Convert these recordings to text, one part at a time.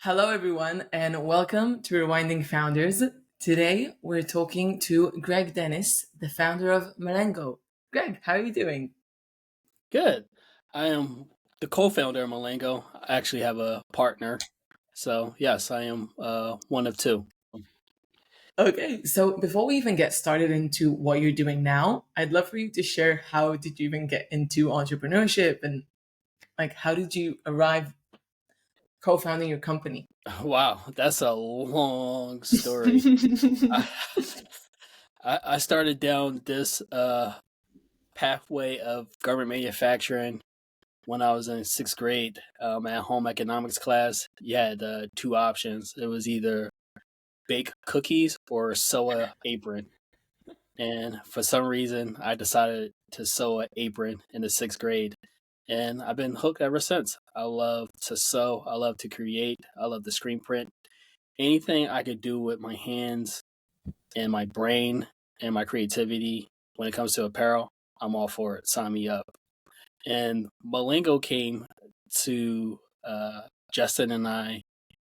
Hello, everyone, and welcome to Rewinding Founders. Today, we're talking to Greg Dennis, the founder of Melengo. Greg, how are you doing? Good. I am the co-founder of Melengo. I actually have a partner. So yes, I am one of two. Okay, so before we even get started into what you're doing now, I'd love for you to share how did you even get into entrepreneurship and how did you arrive co-founding your company? Wow, that's a long story. I, I started down this pathway of government manufacturing when I was in sixth grade. At home economics class, you had two options. It was either bake cookies or sew a apron. And for some reason, I decided to sew an apron in the sixth grade. And I've been hooked ever since. I love to sew. I love to create. I love the screen print. Anything I could do with my hands and my brain and my creativity when it comes to apparel, I'm all for it. Sign me up. And Malengo came to Justin and I.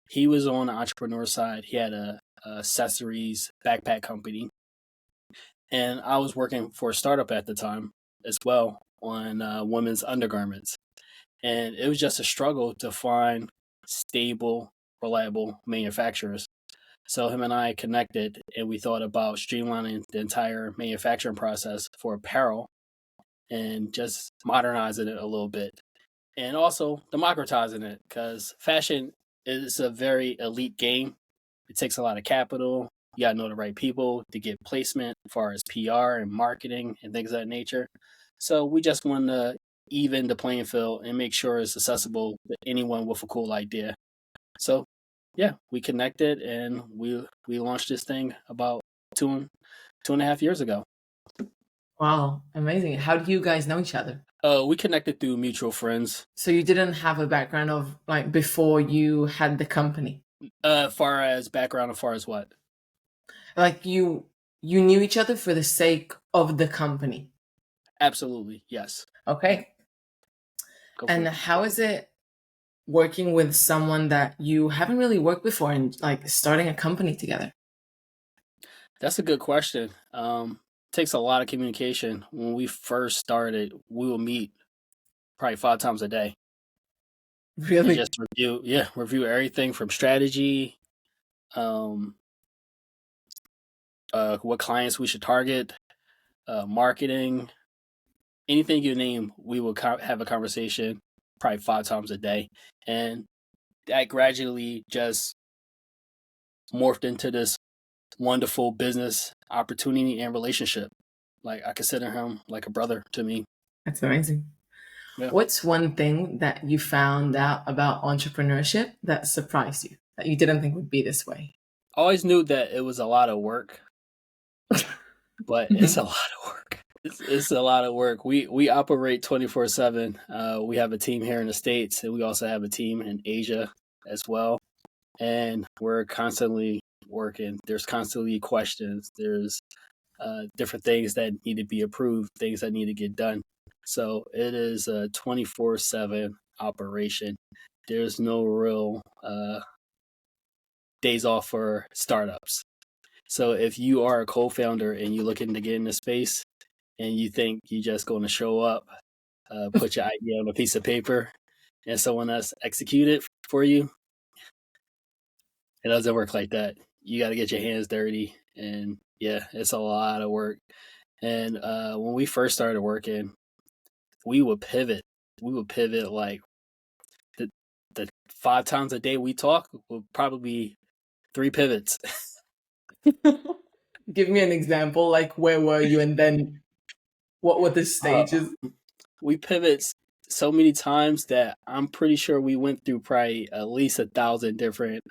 He was on the entrepreneur side. He had a accessories backpack company, and I was working for a startup at the time as well on women's undergarments. And it was just a struggle to find stable, reliable manufacturers. So him and I connected, and we thought about streamlining the entire manufacturing process for apparel and just modernizing it a little bit, and also democratizing it, because fashion is a very elite game. It takes a lot of capital. You got to know the right people to get placement as far as PR and marketing and things of that nature. So we just want to even the playing field and make sure it's accessible to anyone with a cool idea. So yeah, we connected, and we launched this thing about two and a half years ago. Wow, amazing. How do you guys know each other? We connected through mutual friends. So you didn't have a background of before you had the company? Far as background, as far as what? Like you knew each other for the sake of the company. Absolutely, yes. Okay. And how is it working with someone that you haven't really worked before and starting a company together? That's a good question. Takes a lot of communication. When we first started, we will meet probably 5 times a day. And Really? just review everything from strategy, um, what clients we should target, marketing, anything you name. We will have a conversation probably 5 times a day, and that gradually just morphed into this wonderful business opportunity and relationship. Like, I consider him like a brother to me. That's amazing. Yeah. What's one thing that you found out about entrepreneurship that surprised you, that you didn't think would be this way? I always knew that it was a lot of work, but it's a lot of work. It's a lot of work. We operate 24/7. We have a team here in the States, and we also have a team in Asia as well. And we're constantly working. There's constantly questions. There's different things that need to be approved, things that need to get done. So it is a 24/7 operation. There's no real days off for startups. So if you are a co-founder and you're looking to get into space and you think you're just going to show up, put your idea on a piece of paper, and someone else execute it for you, it doesn't work like that. You got to get your hands dirty, and yeah, it's a lot of work. And when we first started working, we would pivot. We would pivot like the 5 times a day we talk would probably be 3 pivots. Give me an example, like where were you and then what were the stages? We pivot so many times that I'm pretty sure we went through probably at least 1,000 different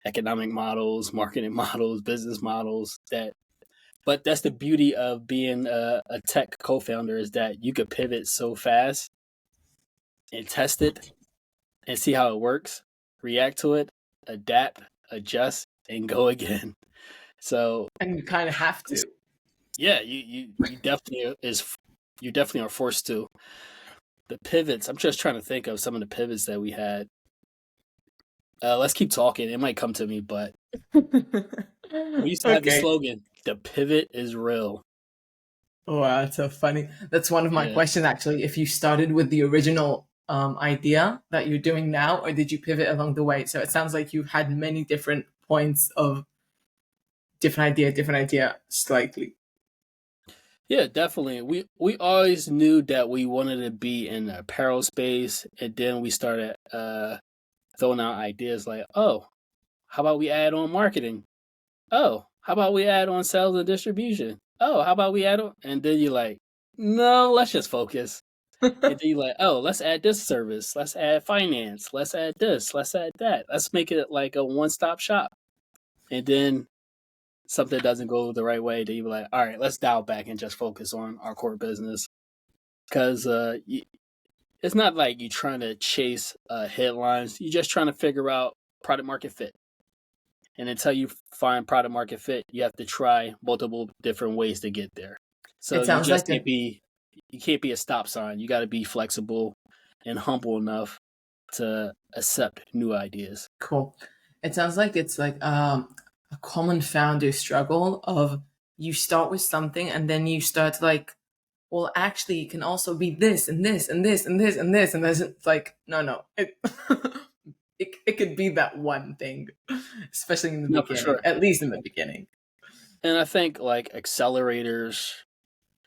economic models, marketing models, business models. But that's the beauty of being a tech co-founder, is that you could pivot so fast and test it and see how it works, react to it, adapt, adjust, and go again. So, And you kind of have to. yeah, you definitely are forced to. The pivots, I'm just trying to think of some of the pivots that we had. Let's keep talking. It might come to me, but we used to have the Okay. slogan, "The pivot is real." Wow, that's so funny. That's one of my Yeah. questions actually. If you started with the original idea that you're doing now, or did you pivot along the way? So it sounds like you've had many different points of different idea, slightly. Yeah, definitely. We always knew that we wanted to be in the apparel space, and then we started throwing out ideas like, "Oh, how about we add on marketing? Oh, how about we add on sales and distribution? Oh, how about we add on?" And then you're like, "No, let's just focus." And then you're like, "Oh, let's add this service. Let's add finance. Let's add this. Let's add that. Let's make it like a one-stop shop." And then something doesn't go the right way, then you're like, "All right, let's dial back and just focus on our core business." Because it's not like you're trying to chase headlines. You're just trying to figure out product market fit. And until you find product market fit, you have to try multiple different ways to get there. So It sounds like a you can't be a stop sign. You got to be flexible and humble enough to accept new ideas. cool. It sounds like it's like a common founder struggle of you start with something and then you start like, well, actually, it can also be this and this and this and this and this and this. It's like, no. It could be that one thing, especially in the No, for beginning, sure. at least in the beginning. And I think like accelerators,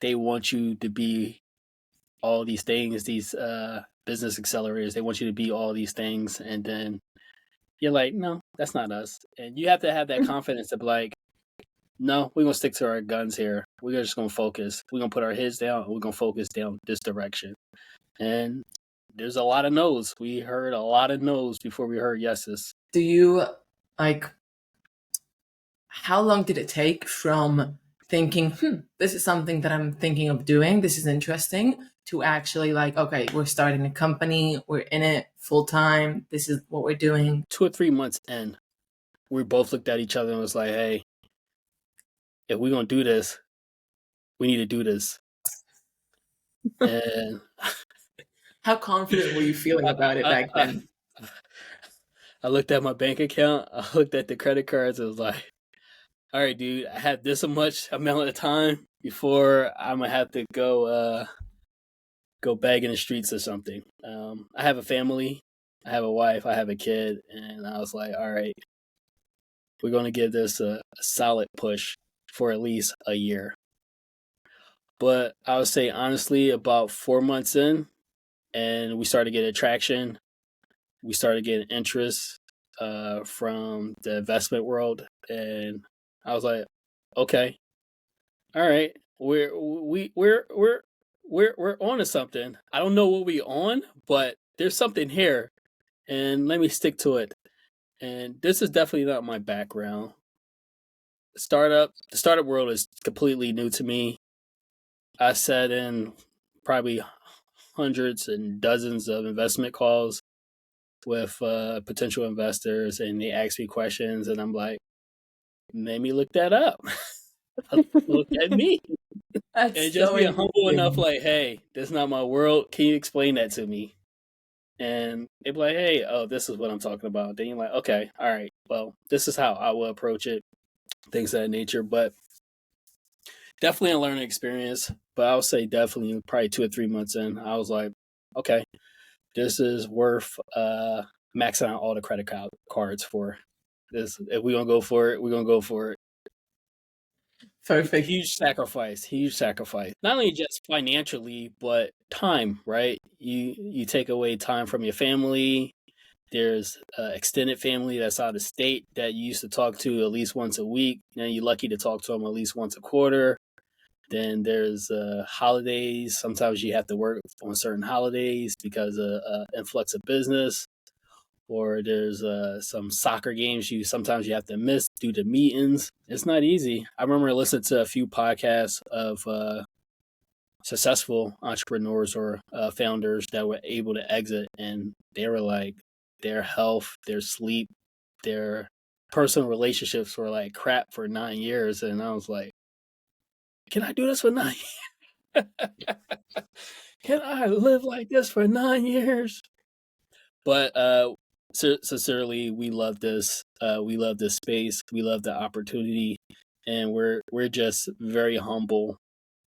they want you to be all these things, these business accelerators, they want you to be all these things. And then you're like, no, that's not us. And you have to have that confidence to be like, no, we're gonna stick to our guns here. We're just gonna focus. We're gonna put our heads down. We're gonna focus down this direction. And there's a lot of no's. We heard a lot of no's before we heard yeses. Do you like how long did it take from thinking, this is something that I'm thinking of doing, this is interesting, to actually like, okay, we're starting a company, we're in it full time, this is what we're doing? 2 or 3 months in, we both looked at each other and was like, hey, if we're gonna do this, we need to do this. And How confident were you feeling about it I, back I, then? I looked at my bank account, I looked at the credit cards, and was like, all right, dude, I have this much amount of time before I'm gonna have to go beg in the streets or something. I have a family, I have a wife, I have a kid, and I was like, all right, we're gonna give this a solid push for at least a year. But I would say honestly, about 4 months in, and we started getting traction. We started getting interest from the investment world, and I was like, okay, all right, we're on to something. I don't know what we on, but there's something here, and let me stick to it. And this is definitely not my background. The startup world is completely new to me. I sat in probably hundreds and dozens of investment calls with potential investors, and they ask me questions, and I'm like, let me look that up. Look at me. That's And just so being humble enough, interesting. like, hey, this is not my world. Can you explain that to me? And they'd be like, hey, oh, this is what I'm talking about. Then you're like, okay, all right, well, this is how I will approach it, things of that nature. But definitely a learning experience. But I would say definitely probably 2 or 3 months in, I was like, okay, this is worth maxing out all the credit cards for. This, if we're gonna go for it, we're gonna go for it. Perfect. Huge sacrifice, huge sacrifice. Not only just financially, but time. Right? You take away time from your family. There's extended family that's out of state that you used to talk to at least once a week. Now you're lucky to talk to them at least once a quarter. Then there's holidays. Sometimes you have to work on certain holidays because of influx of business. Or there's some soccer games sometimes you have to miss due to meetings. It's not easy. I remember listening to a few podcasts of successful entrepreneurs or founders that were able to exit, and they were like, their health, their sleep, their personal relationships were like crap for 9 years, and I was like, can I do this for 9 years? Can I live like this for 9 years? But sincerely, we love this. We love this space. We love the opportunity, and we're just very humble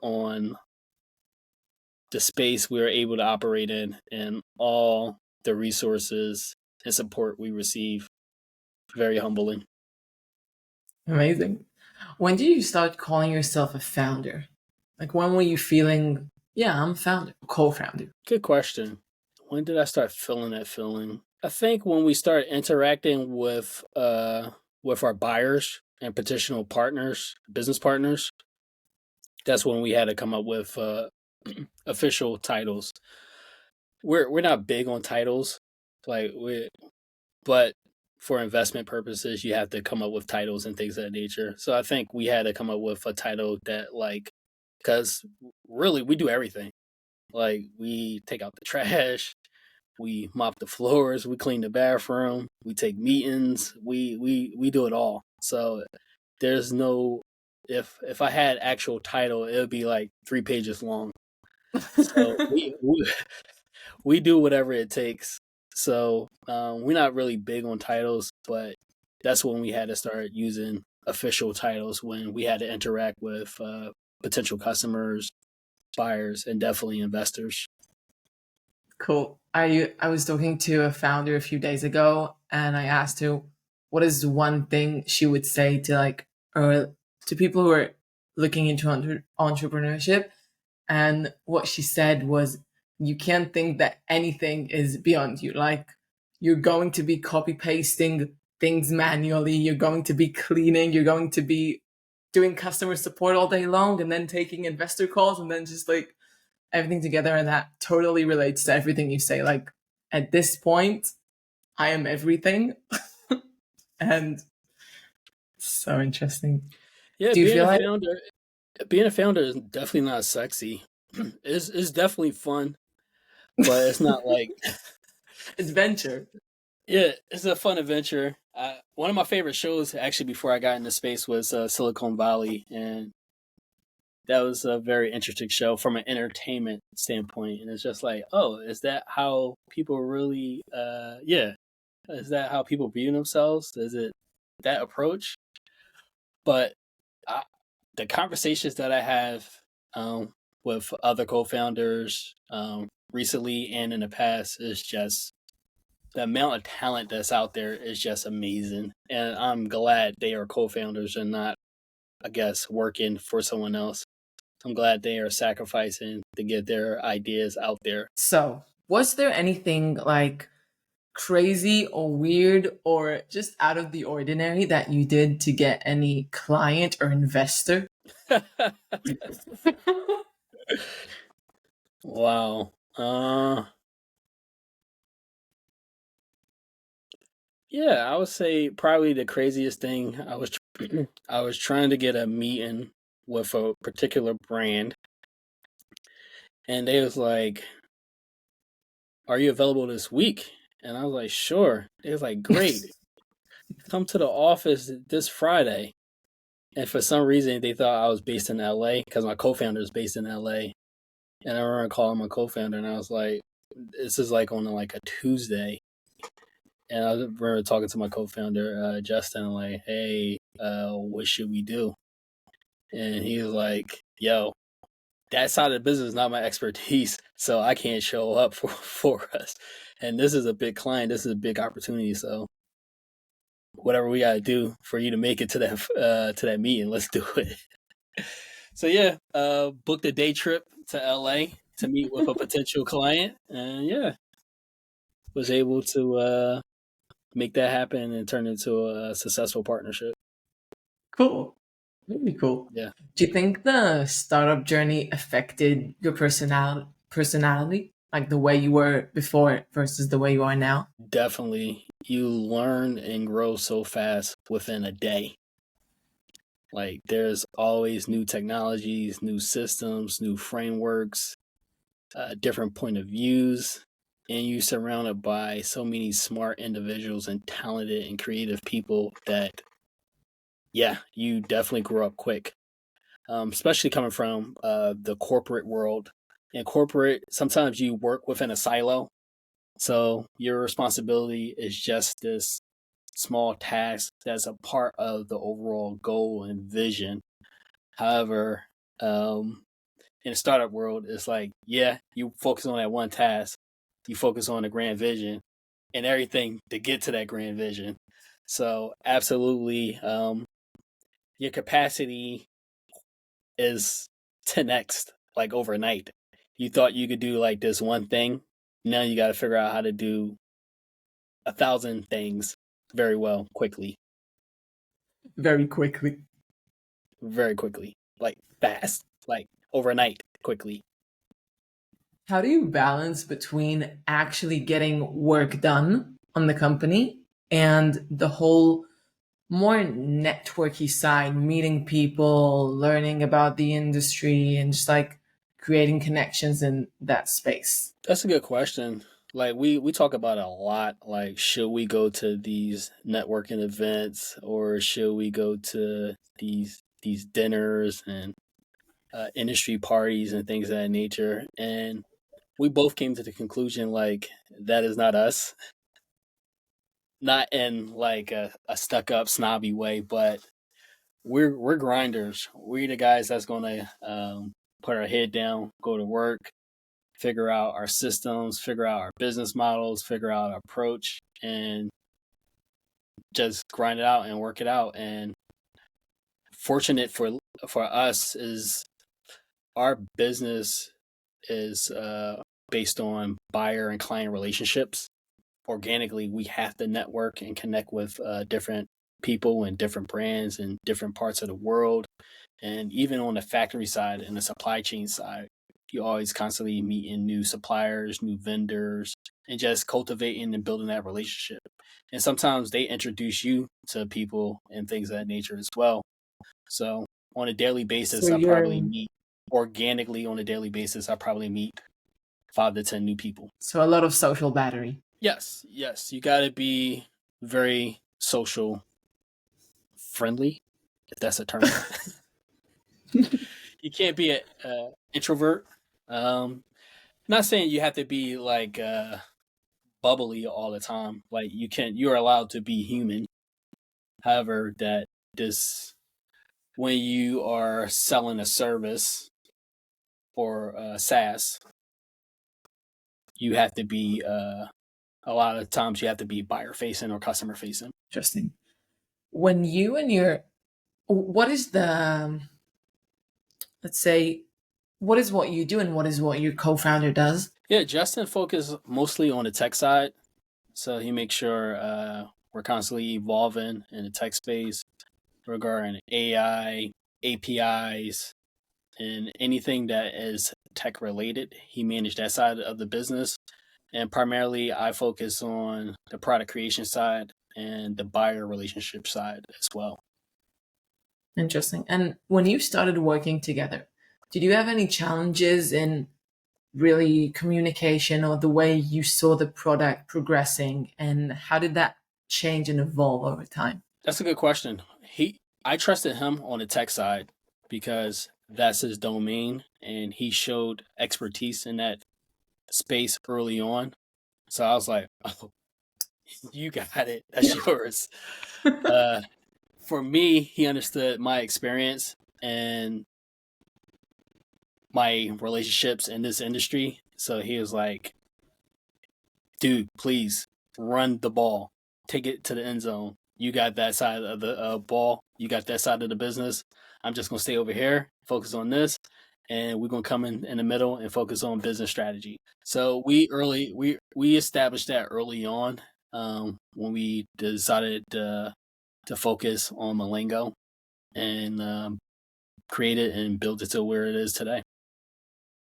on the space we are able to operate in and all the resources and support we receive. Very humbling. Amazing. When did you start calling yourself a founder? Like, when were you feeling, yeah, I'm a founder, co-founder? Good question. When did I start feeling that feeling? I think when we start interacting with our buyers and potential partners, business partners, that's when we had to come up with official titles. We're not big on titles, like we, but for investment purposes, you have to come up with titles and things of that nature. So I think we had to come up with a title that like, because really we do everything. Like we take out the trash, we mop the floors, we clean the bathroom, we take meetings, we do it all. So there's no if I had actual title, it would be like 3 pages long. So we do whatever it takes. So we're not really big on titles, but that's when we had to start using official titles when we had to interact with potential customers, buyers, and definitely investors. Cool. I was talking to a founder a few days ago, and I asked her what is one thing she would say to like, or to people who are looking into entrepreneurship. And what she said was, you can't think that anything is beyond you. Like, you're going to be copy pasting things manually. You're going to be cleaning. You're going to be doing customer support all day long, and then taking investor calls, and then just like everything together. And that totally relates to everything you say. Like, at this point, I am everything. And so interesting. Yeah, Do you feel like being a founder is definitely not sexy. It's definitely fun, but it's not like adventure? yeah, it's a fun adventure. One of my favorite shows actually before I got into space was Silicon Valley, and that was a very interesting show from an entertainment standpoint. And it's just like, oh, is that how people really? Yeah, is that how people view themselves? Is it that approach? But I, the conversations that I have with other co-founders recently and in the past is just the amount of talent that's out there is just amazing, and I'm glad they are co-founders and not, I guess, working for someone else. I'm glad they are sacrificing to get their ideas out there. So, was there anything like crazy or weird or just out of the ordinary that you did to get any client or investor? Wow. Yeah, I would say probably the craziest thing I was trying to get a meeting with a particular brand, and they was like, "Are you available this week?" And I was like, "Sure." They was like, "Great, come to the office this Friday." And for some reason, they thought I was based in LA because my co-founder is based in LA. And I remember calling my co-founder, and I was like, "This is like on like a Tuesday." And I remember talking to my co-founder, Justin, like, "Hey, what should we do?" And he was like, "Yo, that side of the business is not my expertise, so I can't show up for us. And this is a big client. This is a big opportunity. So whatever we got to do for you to make it to that meeting, let's do it." So yeah, booked a day trip to LA to meet with a potential client, and yeah, was able to make that happen and turn into a successful partnership. Cool. Really cool. Yeah, Do you think the startup journey affected your personality? Like the way you were before versus the way you are now? definitely. You learn and grow so fast within a day. Like there's always new technologies, new systems, new frameworks, different point of views, and you're surrounded by so many smart individuals and talented and creative people that, yeah, you definitely grew up quick. Especially coming from the corporate world. In corporate, sometimes you work within a silo, So your responsibility is just this small task that's a part of the overall goal and vision. However, in the startup world, it's like, yeah, you focus on that one task, you focus on the grand vision and everything to get to that grand vision. So, absolutely, your capacity is 10x like overnight. You thought you could do like this one thing. Now you got to figure out how to do 1,000 things very well, quickly, Very quickly. very quickly, like fast, like overnight, quickly. How do you balance between actually getting work done on the company and the whole more networky side, meeting people, learning about the industry, and just like creating connections in that space? That's a good question. Like we talk about it a lot. Like, should we go to these networking events or should we go to these dinners and industry parties and things of that nature? And we both came to the conclusion like that is not us. Not in like a stuck up snobby way, but we're grinders. We're the guys that's gonna put our head down, go to work, figure out our systems, figure out our business models, figure out our approach, and just grind it out and work it out. And fortunate for us is our business is based on buyer and client relationships. Organically, we have to network and connect with different people and different brands in different parts of the world. And even on the factory side and the supply chain side, you always constantly meeting new suppliers, new vendors, and just cultivating and building that relationship. And sometimes they introduce you to people and things of that nature as well. So on a daily So basis, I probably you're meet organically on a daily basis, I probably meet 5 to 10 new people. so a lot of social battery. Yes, yes, you got to be very social friendly, if that's a term. You can't be an introvert. Not saying you have to be like bubbly all the time. Like you're allowed to be human. However, that this when you are selling a service or SaaS, you have to be a lot of times you have to be buyer facing or customer facing. Interesting. When you and your, what is the, let's say, what is what you do and what is what your co-founder does? Yeah, Justin focuses mostly on the tech side, so he makes sure we're constantly evolving in the tech space regarding AI, APIs, and anything that is tech related. He managed that side of the business. And primarily, I focus on the product creation side and the buyer relationship side as well. Interesting. And when you started working together, did you have any challenges in really communication or the way you saw the product progressing? And how did that change and evolve over time? That's a good question. I trusted him on the tech side because that's his domain, and he showed expertise in that space early on. So I was like, "Oh, you got it. That's yours." Uh, for me, he understood my experience and my relationships in this industry. So he was like, dude, please run the ball, take it to the end zone. You got that side of the ball, you got that side of the business. I'm just going to stay over here, focus on this, and we're going to come in the middle and focus on business strategy. So we established that early on when we decided to focus on Melengo and create it and build it to where it is today.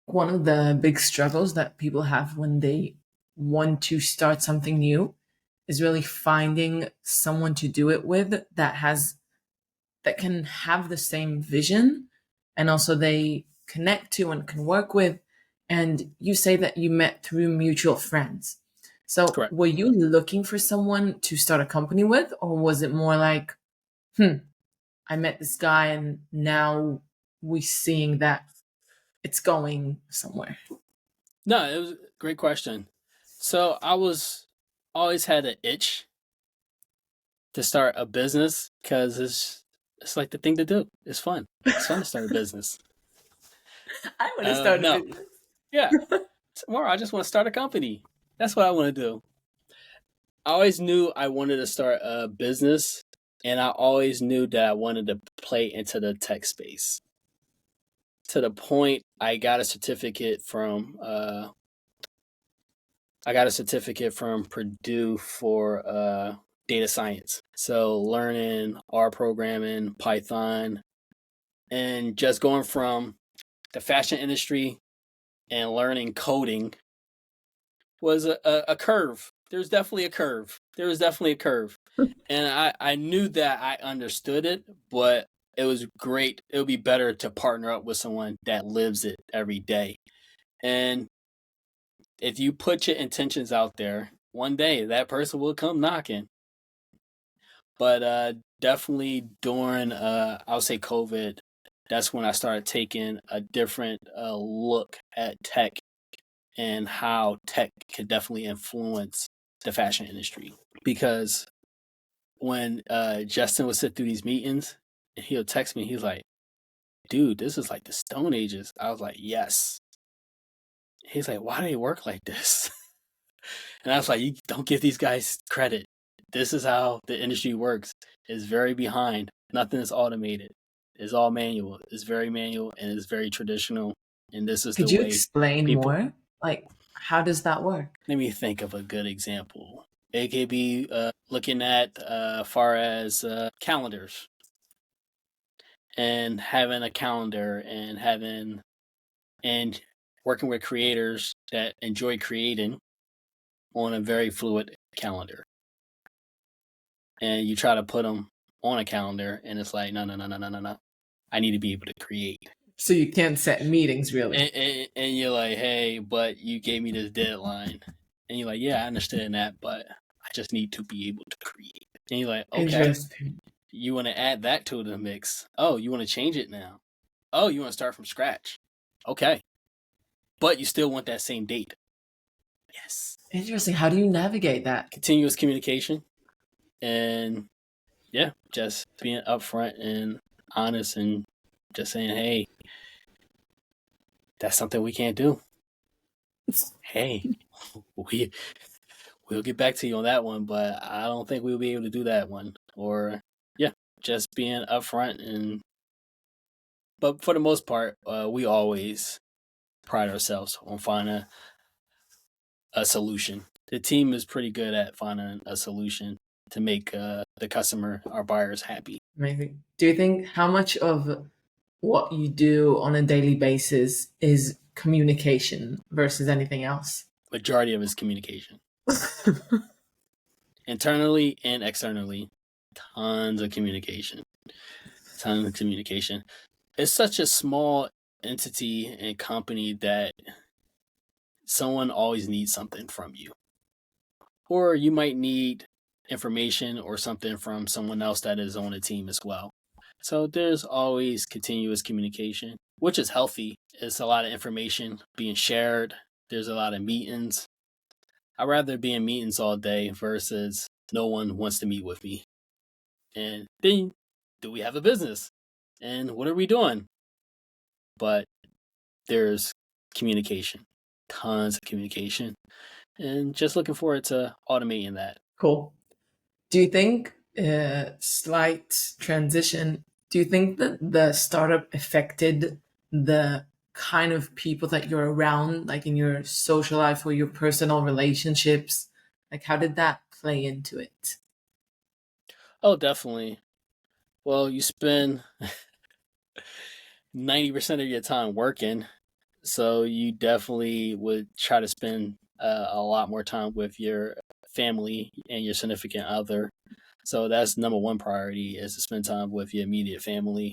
One of the big struggles that people have when they want to start something new is really finding someone to do it with that can have the same vision and also they connect to and can work with. And you say that you met through mutual friends. So Correct. were you looking for someone to start a company with, or was it more like, I met this guy and now we seeing that it's going somewhere? No, it was a great question. So I was always had an itch to start a business because it's like the thing to do. It's fun. It's fun to start a business. I want to start a No, business. yeah. Tomorrow I just want to start a company. That's what I want to do. I always knew I wanted to start a business, and I always knew that I wanted to play into the tech space. To the point I got a certificate from Purdue for data science. So learning R programming, Python, and just going from the fashion industry and learning coding was a curve. There's definitely a curve. There was definitely a curve. And I knew that I understood it, but it was great. It would be better to partner up with someone that lives it every day. And if you put your intentions out there, one day that person will come knocking. But definitely during, I would say COVID, that's when I started taking a different look at tech and how tech could definitely influence the fashion industry. Because when Justin would sit through these meetings and he'll text me, he's like, dude, this is like the Stone Ages. I was like, yes. He's like, why do they work like this? And I was like, you don't give these guys credit. This is how the industry works. It's very behind. Nothing is automated. It's all manual. It's very manual and it's very traditional. And this is Could the you way explain people. more? Like, how does that work? Let me think of a good example. It could be looking at far as calendars and having a calendar and working with creators that enjoy creating on a very fluid calendar. And you try to put them on a calendar, and it's like, no, no, no, no, no, no, no. I need to be able to create. So you can't set meetings, really. And you're like, hey, but you gave me this deadline. And you're like, yeah, I understand that, but I just need to be able to create. And you're like, okay, Interesting. you want to add that to the mix. Oh, you want to change it now. Oh, you want to start from scratch. Okay. But you still want that same date. Yes. Interesting. How do you navigate that? Continuous communication and yeah, just being upfront and honest and just saying, hey, that's something we can't do. Hey, we'll get back to you on that one, but I don't think we'll be able to do that one. Or yeah, just being upfront but for the most part, we always pride ourselves on finding a solution. The team is pretty good at finding a solution to make the customer, our buyers, happy. Amazing. Do you think how much of what you do on a daily basis is communication versus anything else? Majority of it is communication, internally and externally. Tons of communication. Tons of communication. It's such a small entity and company that someone always needs something from you. Or you might need information or something from someone else that is on the team as well. So there's always continuous communication, which is healthy. It's a lot of information being shared. There's a lot of meetings. I'd rather be in meetings all day versus no one wants to meet with me. And then, do we have a business? And what are we doing? But there's communication, tons of communication, and just looking forward to automating that. Cool. Do you think, slight transition, do you think that the startup affected the kind of people that you're around, like in your social life or your personal relationships? Like, how did that play into it? Oh, definitely. Well, you spend 90% of your time working, so you definitely would try to spend a lot more time with your family and your significant other. So that's number one priority is to spend time with your immediate family.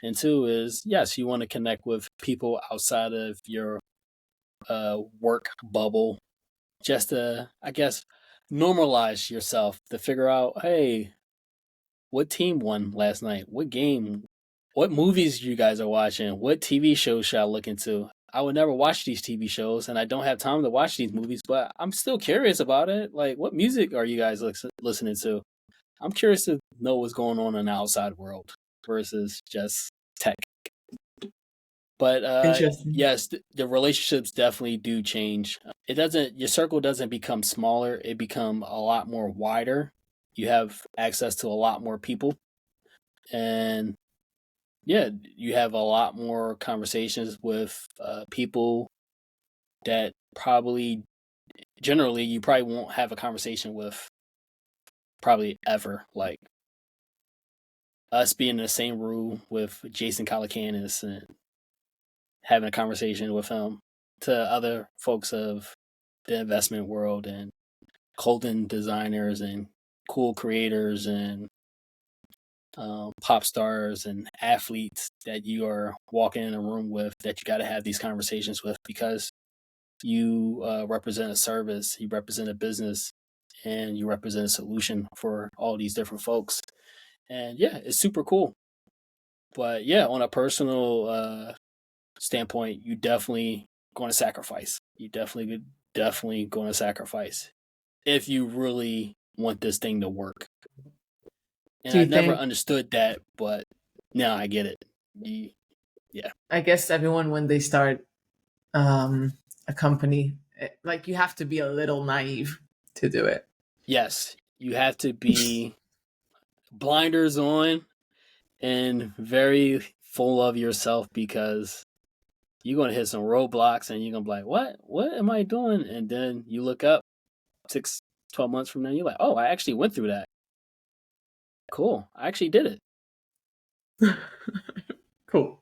And two is, yes, you want to connect with people outside of your work bubble just to, I guess, normalize yourself to figure out, hey, what team won last night? What game? What movies you guys are watching? What TV shows should I look into? I would never watch these TV shows, and I don't have time to watch these movies, but I'm still curious about it. Like, what music are you guys listening to? I'm curious to know what's going on in the outside world versus just tech. But Interesting. yes, the relationships definitely do change. It doesn't. Your circle doesn't become smaller. It become a lot more wider. You have access to a lot more people, and yeah, you have a lot more conversations with people that probably generally you probably won't have a conversation with probably ever. Like us being in the same room with Jason Calacanis and having a conversation with him to other folks of the investment world and clothing designers and cool creators and pop stars and athletes that you are walking in a room with that you got to have these conversations with because you represent a service, you represent a business, and you represent a solution for all these different folks. And yeah, it's super cool. But yeah, on a personal standpoint, you definitely going to sacrifice. You definitely going to sacrifice if you really want this thing to work. And Do I you never think, understood that, but now I get it. Yeah. I guess everyone, when they start a company, like you have to be a little naive to do it. Yes, you have to be blinders on and very full of yourself because you're going to hit some roadblocks and you're going to be like, what am I doing? And then you look up 6, 12 months from now, you're like, oh, I actually went through that. Cool. I actually did it. Cool.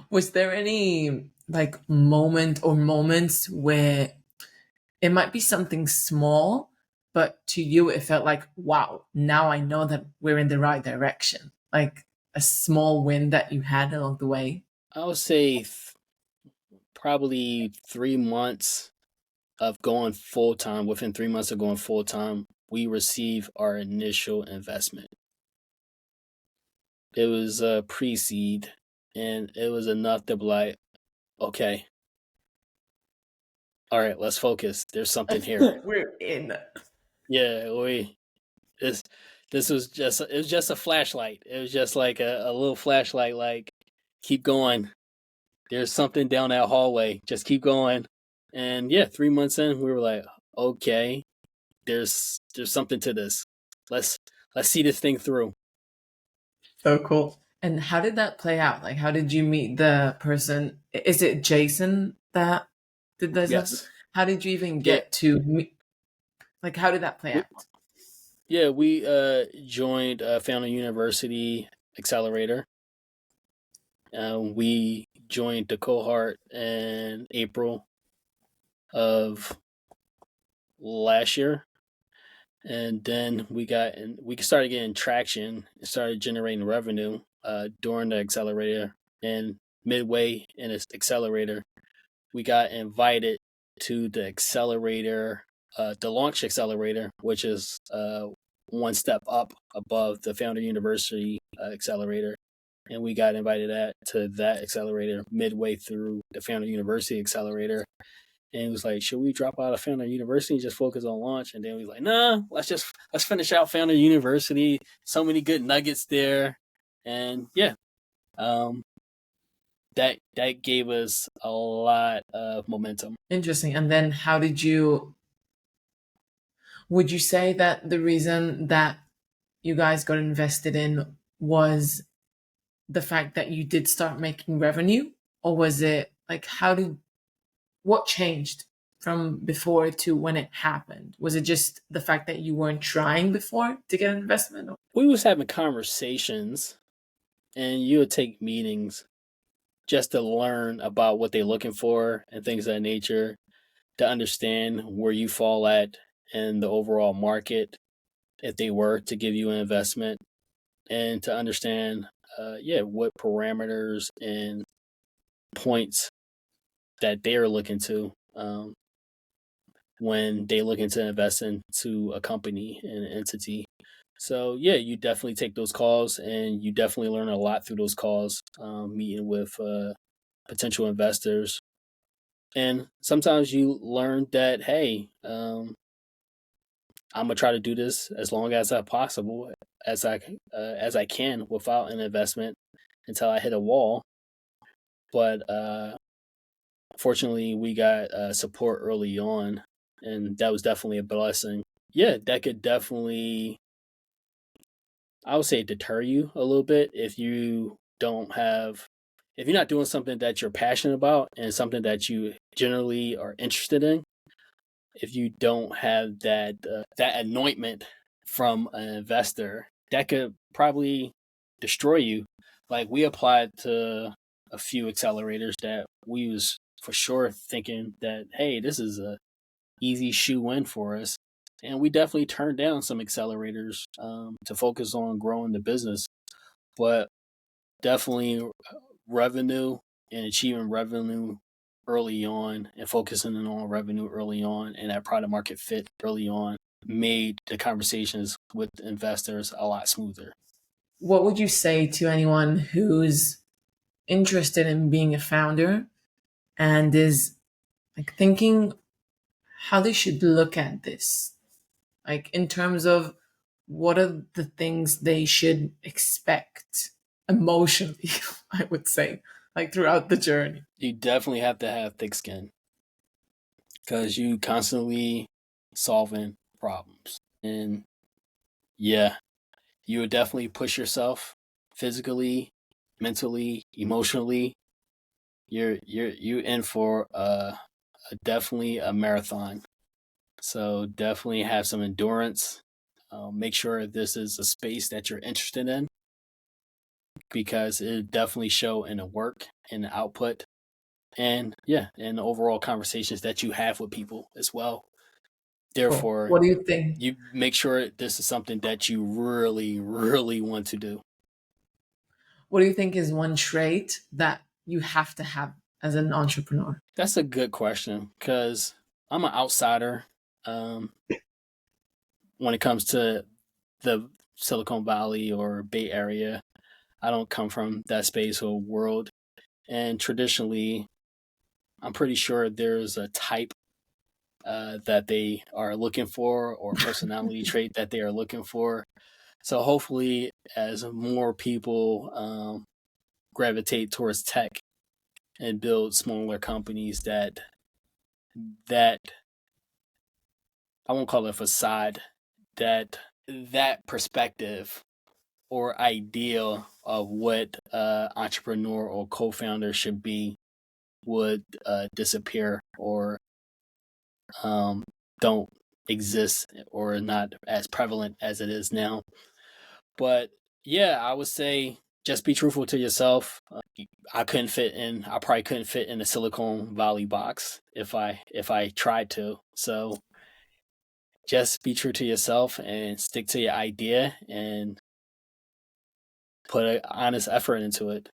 Was there any like moment or moments where it might be something small, but to you it felt like, wow, now I know that we're in the right direction? Like a small win that you had along the way? I would say probably 3 months of going full time. Within 3 months of going full time, we receive our initial investment. It was a pre seed, and it was enough to be like, okay, all right, let's focus. There's something here. We're in. Yeah, this this was just it was just a flashlight. It was just like a little flashlight. Like, keep going. There's something down that hallway. Just keep going. And yeah, 3 months in, we were like, okay, there's something to this. Let's let's see this thing through. So cool. And how did that play out? Like, how did you meet the person? Is it Jason that did this? Yes. How did you even Yeah. get to meet? Like, how did that play We, out? yeah, we joined Founder University Accelerator. We joined the cohort in April of last year, and then we started getting traction and started generating revenue during the accelerator. And midway in this accelerator, we got invited to the accelerator, the launch accelerator, which is one step up above the Founder University accelerator. And we got invited to that accelerator midway through the Founder University accelerator. And it was like, should we drop out of Founder University and just focus on launch? And then we was like, nah, let's finish out Founder University. So many good nuggets there. And yeah, um, that gave us a lot of momentum. Interesting. And then how did you, would you say that the reason that you guys got invested in was the fact that you did start making revenue? Or was it like, what changed from before to when it happened? Was it just the fact that you weren't trying before to get an investment? We was having conversations, and you would take meetings just to learn about what they're looking for and things of that nature, to understand where you fall at in the overall market if they were to give you an investment, and to understand, what parameters and points that they're looking to when they looking to invest into a company and an entity. So yeah, you definitely take those calls, and you definitely learn a lot through those calls, meeting with potential investors. And sometimes you learn that, hey, I'm gonna try to do this as long as I possible as I can without an investment until I hit a wall. But fortunately, we got support early on, and that was definitely a blessing. Yeah, that could definitely, I would say, deter you a little bit if you don't have, if you're not doing something that you're passionate about and something that you generally are interested in. If you don't have that anointment from an investor, that could probably destroy you. Like we applied to a few accelerators that we was for sure thinking that, hey, this is a easy shoe in for us, and we definitely turned down some accelerators to focus on growing the business. But definitely revenue and achieving revenue early on and focusing on revenue early on and that product market fit early on made the conversations with investors a lot smoother. What would you say to anyone who's interested in being a founder and is like thinking how they should look at this? Like in terms of what are the things they should expect emotionally, I would say, like throughout the journey. You definitely have to have thick skin because you constantly solving problems. And yeah, you would definitely push yourself physically, mentally, emotionally. You in for definitely a marathon. So definitely have some endurance. Make sure this is a space that you're interested in because it definitely show in the work and the output, and yeah, and the overall conversations that you have with people as well. Cool. Therefore, What do you think? you make sure this is something that you really, really want to do. What do you think is one trait that you have to have as an entrepreneur? That's a good question because I'm an outsider um, when it comes to the Silicon Valley or Bay Area. I don't come from that space or world. And traditionally, I'm pretty sure there's a type that they are looking for or personality trait that they are looking for. So hopefully, as more people gravitate towards tech and build smaller companies, that I won't call it a facade, that perspective or ideal of what entrepreneur or co-founder should be would disappear or um, don't exist or not as prevalent as it is now. But yeah, I would say just be truthful to yourself. I probably couldn't fit in a Silicon Valley box if I tried to. So just be true to yourself and stick to your idea and put an honest effort into it.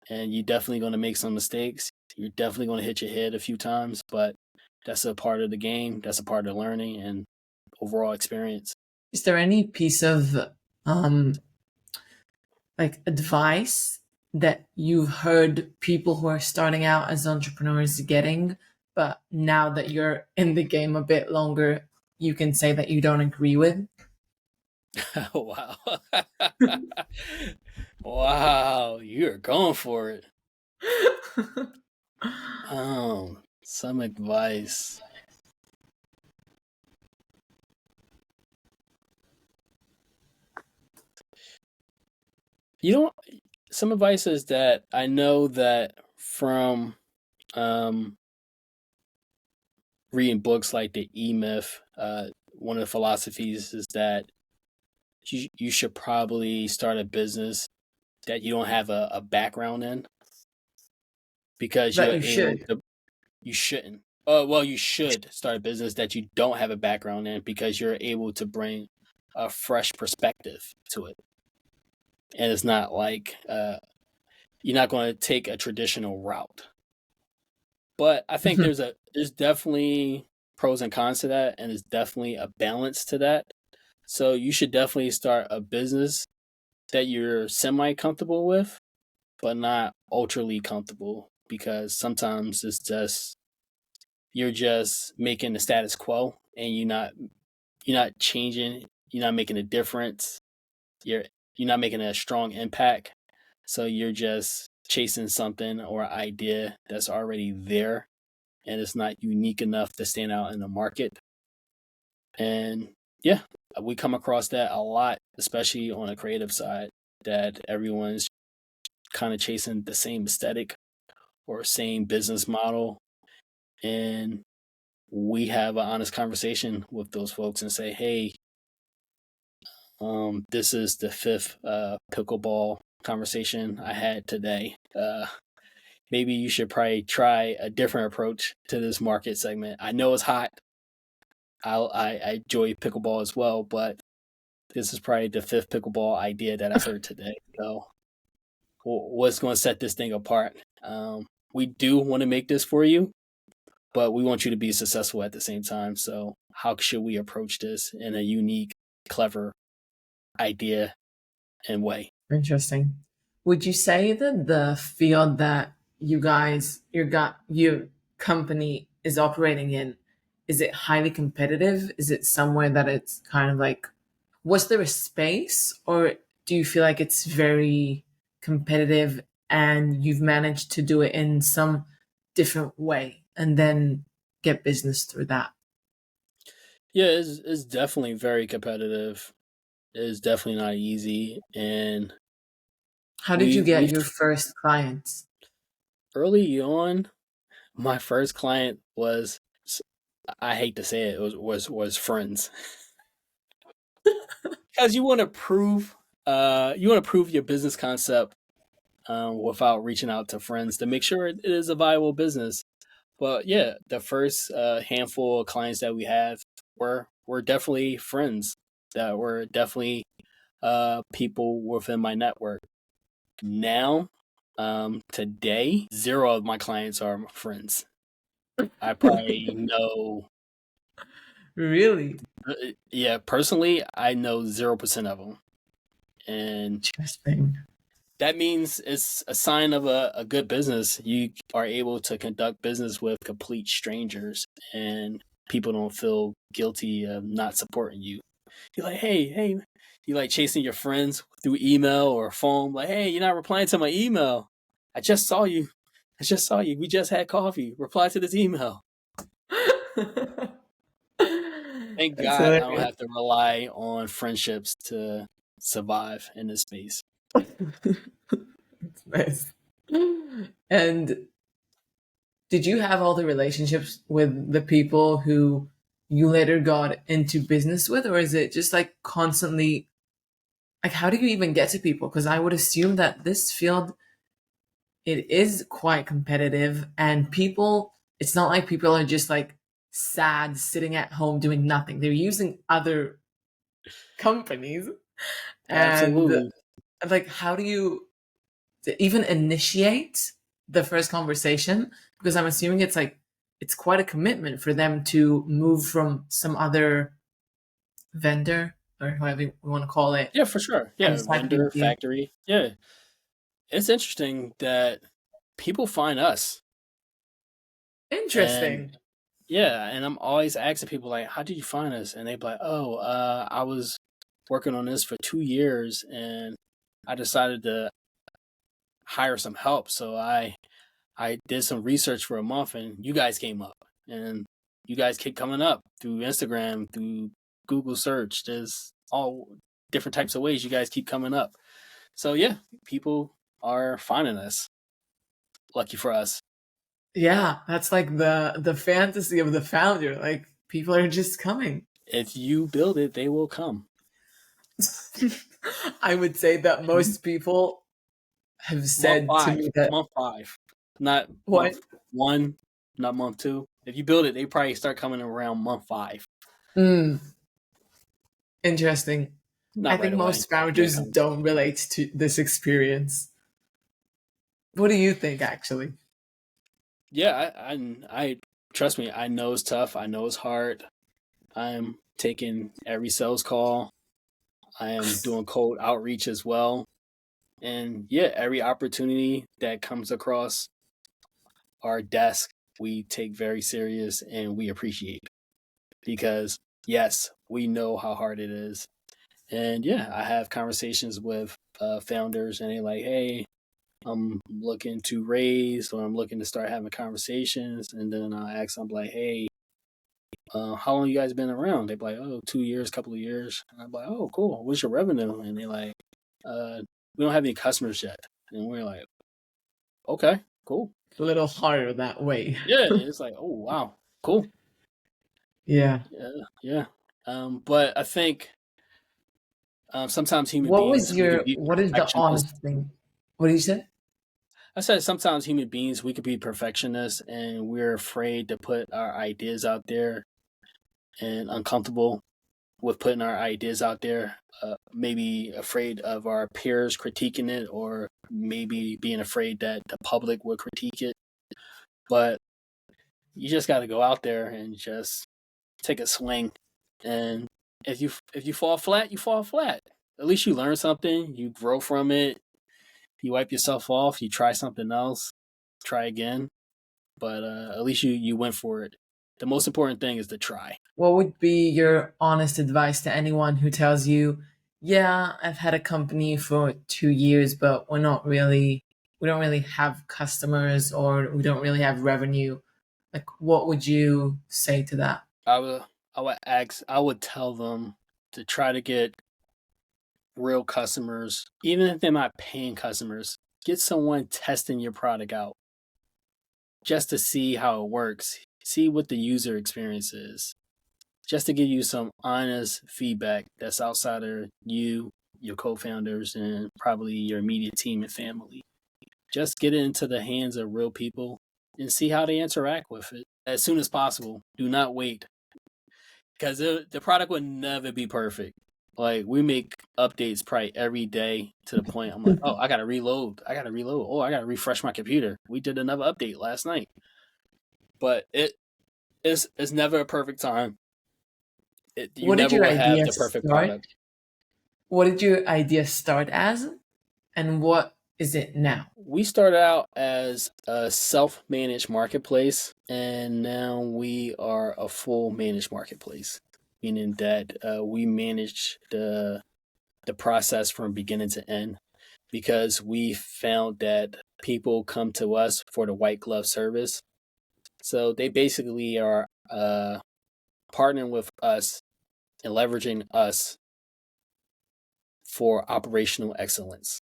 And you're definitely going to make some mistakes. You're definitely going to hit your head a few times, but that's a part of the game. That's a part of learning and overall experience. Is there any piece of um, like advice that you've heard people who are starting out as entrepreneurs getting, but now that you're in the game a bit longer, you can say that you don't agree with? Wow. Wow, you're going for it. Some advice. You know, some advice is that I know that from um, reading books like the E Myth, one of the philosophies is that you should probably start a business that you don't have a background in because That you're you able should. to. You shouldn't. Oh well, you should start a business that you don't have a background in because you're able to bring a fresh perspective to it, and it's not like you're not going to take a traditional route. But I think there's definitely pros and cons to that, and there's definitely a balance to that. So you should definitely start a business that you're semi comfortable with, but not ultraly comfortable because sometimes it's just you're just making the status quo, and you're not changing, you're not making a difference, you're you're not making a strong impact. So you're just chasing something or idea that's already there, and it's not unique enough to stand out in the market. And yeah, we come across that a lot, especially on a creative side, that everyone's kind of chasing the same aesthetic or same business model. And we have an honest conversation with those folks and say, hey, this is the fifth pickleball conversation I had today. Maybe you should probably try a different approach to this market segment. I know it's hot. I enjoy pickleball as well, but this is probably the fifth pickleball idea that I heard today. So, what's going to set this thing apart? We do want to make this for you, but we want you to be successful at the same time. So, how should we approach this in a unique, clever idea and way? Interesting. Would you say that the field that your company is operating in, is it highly competitive? Is it somewhere that it's kind of like, was there a space, or do you feel like it's very competitive and you've managed to do it in some different way and then get business through that? Yeah, it's definitely very competitive. It's definitely not easy, and How did you we get your first clients? early on, my first client was, I hate to say it, was friends. Because you want to prove your business concept without reaching out to friends to make sure it is a viable business. But yeah, the first handful of clients that we have were definitely friends, that were definitely people within my network. Now, today, zero of my clients are friends. I probably know, Really yeah, personally, I know 0% of them. And interesting. that means it's a sign of a good business. You are able to conduct business with complete strangers, and people don't feel guilty of not supporting you. You're like, hey, you like chasing your friends through email or phone, like, hey, you're not replying to my email. I just saw you. I just saw you. We just had coffee. Reply to this email. Thank That's God I don't hilarious. have to rely on friendships to survive in this space. Nice. And did you have all the relationships with the people who you later got into business with, or is it just like constantly like how do you even get to people? Because I would assume that this field, it is quite competitive, and people, it's not like people are just like sad sitting at home doing nothing. They're using other companies, and Absolutely. like how do you to even initiate the first conversation, because I'm assuming it's like it's quite a commitment for them to move from some other vendor or however you want to call it Yeah, for sure. and Yeah, signing a vendor, deal. factory. Yeah. It's interesting that people find us. And Interesting. yeah, and I'm always asking people like, how did you find us? And they be like, oh, I was working on this for 2 years, and I decided to hire some help. So I did some research for a month, and you guys came up, and you guys keep coming up through Instagram, through Google search. There's all different types of ways you guys keep coming up. So yeah, people are finding us. Lucky for us. Yeah, that's like the fantasy of the founder. Like people are just coming. If you build it, they will come. I would say that most people have Month said to five, me that month five, not what. month one, not month two. If you build it, they probably start coming around month five. Mm, interesting. I Not right think away. most They'll founders come. don't relate to this experience. What do you think, actually? Yeah, I trust me. I know it's tough. I know it's hard. I'm taking every sales call. I am doing cold outreach as well. And yeah, every opportunity that comes across our desk, we take very serious and we appreciate, because yes, we know how hard it is. And yeah, I have conversations with founders, and they're like, "Hey, I'm looking to raise, or I'm looking to start having conversations." And then I ask them like, "Hey, how long you guys been around?" They're like, "Oh, 2 years, couple of years." And I'm like, "Oh, cool. What's your revenue?" And they're like, "We don't have any customers yet." And we're like, "Okay, cool." A little harder that way. Yeah, it's like, "Oh, wow, cool." Yeah. Yeah, yeah. But I think sometimes human What was beings, we could your, be what is the perfectionists. honest thing? What did you say? I said sometimes human beings, we could be perfectionists, and we're afraid to put our ideas out there, and uncomfortable with putting our ideas out there. Maybe afraid of our peers critiquing it, or maybe being afraid that the public will critique it. But you just got to go out there and just take a swing. And if you fall flat, you fall flat. At least you learn something. You grow from it. You wipe yourself off. You try something else. Try again. But at least you went for it. The most important thing is to try. What would be your honest advice to anyone who tells you, yeah, I've had a company for 2 years, but we don't really have customers or we don't really have revenue? Like, what would you say to that? I would I would tell them to try to get real customers, even if they're not paying customers. Get someone testing your product out just to see how it works. See what the user experience is. Just to give you some honest feedback that's outside of you, your co-founders, and probably your immediate team and family. Just get it into the hands of real people and see how they interact with it as soon as possible. Do not wait, because the product would never be perfect. Like, we make updates probably every day, to the point I'm like, oh, I gotta reload. Oh, I gotta refresh my computer. We did another update last night, but it's never a perfect time. You What did never your will have idea the perfect start? product. What did your idea start as? And what is it now? We started out as a self-managed marketplace, and now we are a full managed marketplace, meaning that we manage the process from beginning to end, because we found that people come to us for the white glove service. So they basically are partnering with us and leveraging us for operational excellence,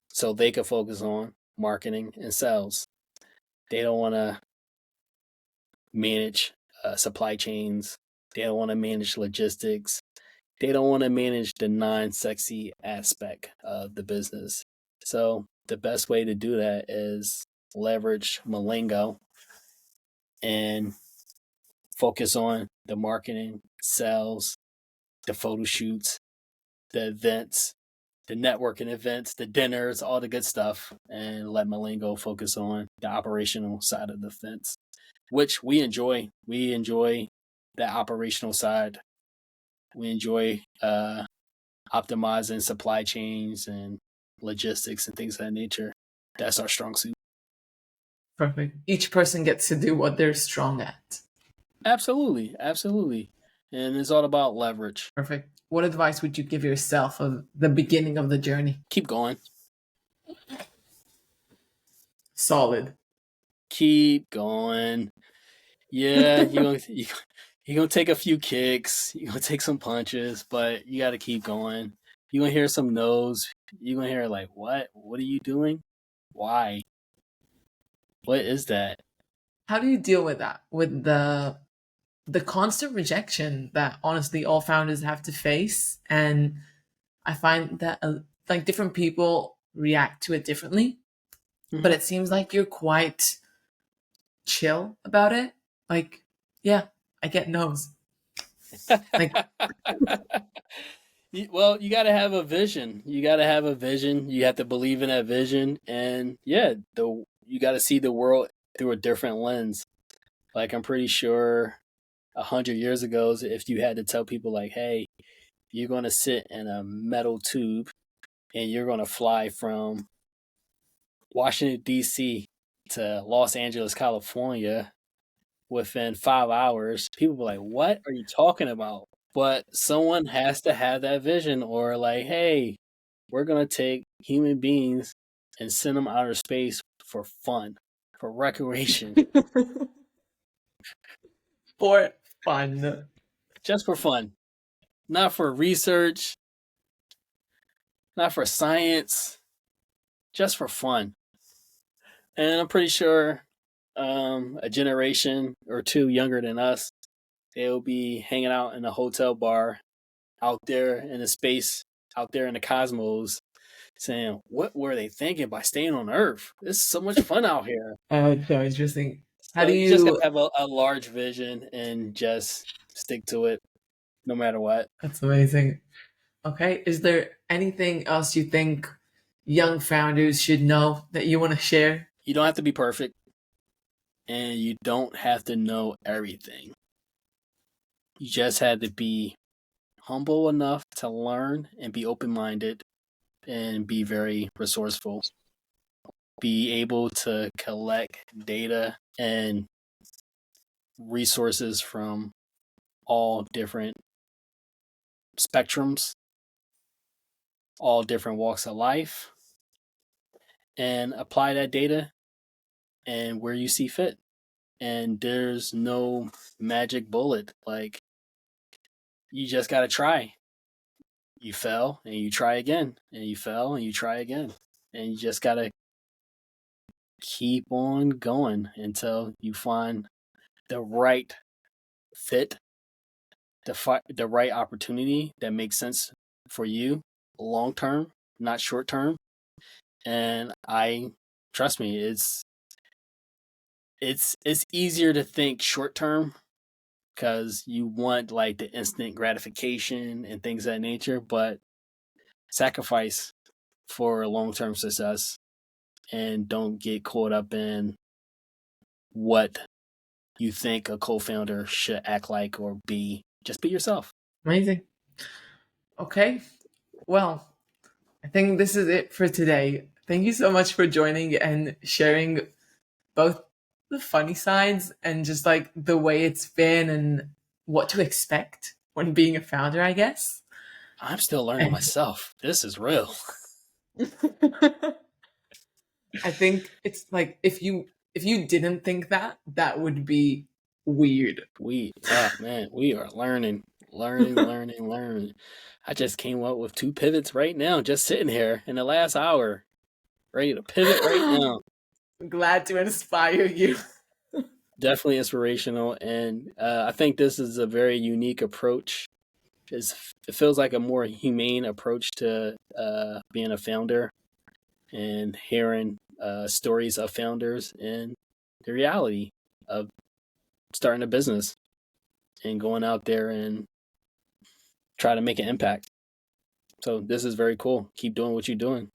so they can focus on marketing and sales. They don't want to manage supply chains. They don't want to manage logistics. They don't want to manage the non-sexy aspect of the business. So the best way to do that is leverage Melengo and focus on the marketing, sales, the photo shoots, the events, the networking events, the dinners, all the good stuff, and let Melengo focus on the operational side of the fence, which we enjoy. We enjoy the operational side. We enjoy optimizing supply chains and logistics and things of that nature. That's our strong suit. Perfect. Each person gets to do what they're strong at. Absolutely, absolutely. And it's all about leverage. Perfect. What advice would you give yourself of the beginning of the journey? Keep going. Solid. Keep going. Yeah, you're gonna take a few kicks. You're gonna take some punches, but you got to keep going. You're gonna hear some no's. You're gonna hear like, "What? What are you doing? Why? What is that?" How do you deal with that? With the constant rejection that honestly all founders have to face, and I find that like different people react to it differently, but Mm-hmm. it seems like you're quite chill about it. Like, yeah, I get no's. Like, Well, you got to have a vision. You got to have a vision. You have to believe in that vision, and yeah, you got to see the world through a different lens. Like, I'm pretty sure 100 years ago, if you had to tell people like, "Hey, you're going to sit in a metal tube and you're going to fly from Washington D.C. to Los Angeles, California within 5 hours, people were like, "What are you talking about?" But someone has to have that vision, or like, "Hey, we're gonna take human beings and send them outer space for fun, for recreation, For fun. just for fun, not for research, not for science, just for fun." And I'm pretty sure a generation or two younger than us, they'll be hanging out in a hotel bar out there in the space, out there in the cosmos, saying, "What were they thinking by staying on Earth? This is so much fun out here." So interesting. How So do you just got you? to have a large vision and just stick to it no matter what. That's amazing. Okay. Is there anything else you think young founders should know that you want to share? You don't have to be perfect and you don't have to know everything. You just had to be humble enough to learn and be open minded and be very resourceful. Be able to collect data and resources from all different spectrums, all different walks of life, and apply that data and where you see fit. And there's no magic bullet. Like, you just got to try. You fell and you try again, and you fell and you try again. And you just got to keep on going until you find the right fit, the right opportunity that makes sense for you long term, not short term. And I trust me, it's easier to think short term because you want like the instant gratification and things of that nature, but sacrifice for long term success and don't get caught up in what you think a co-founder should act like or be. Just be yourself. Amazing. Okay. Well, I think this is it for today. Thank you so much for joining and sharing both the funny sides and just like the way it's been and what to expect when being a founder, I guess. I'm still learning And myself. This is real. I think it's like if you didn't think that, that would be weird. We are learning. I just came up with 2 pivots right now, just sitting here in the last hour, ready to pivot right now. Glad to inspire you. Definitely inspirational, and I think this is a very unique approach. It feels like a more humane approach to being a founder and hearing stories of founders and the reality of starting a business and going out there and try to make an impact. So this is very cool. Keep doing what you're doing.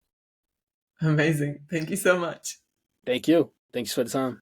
Amazing. Thank you so much. Thank you. Thanks for the time.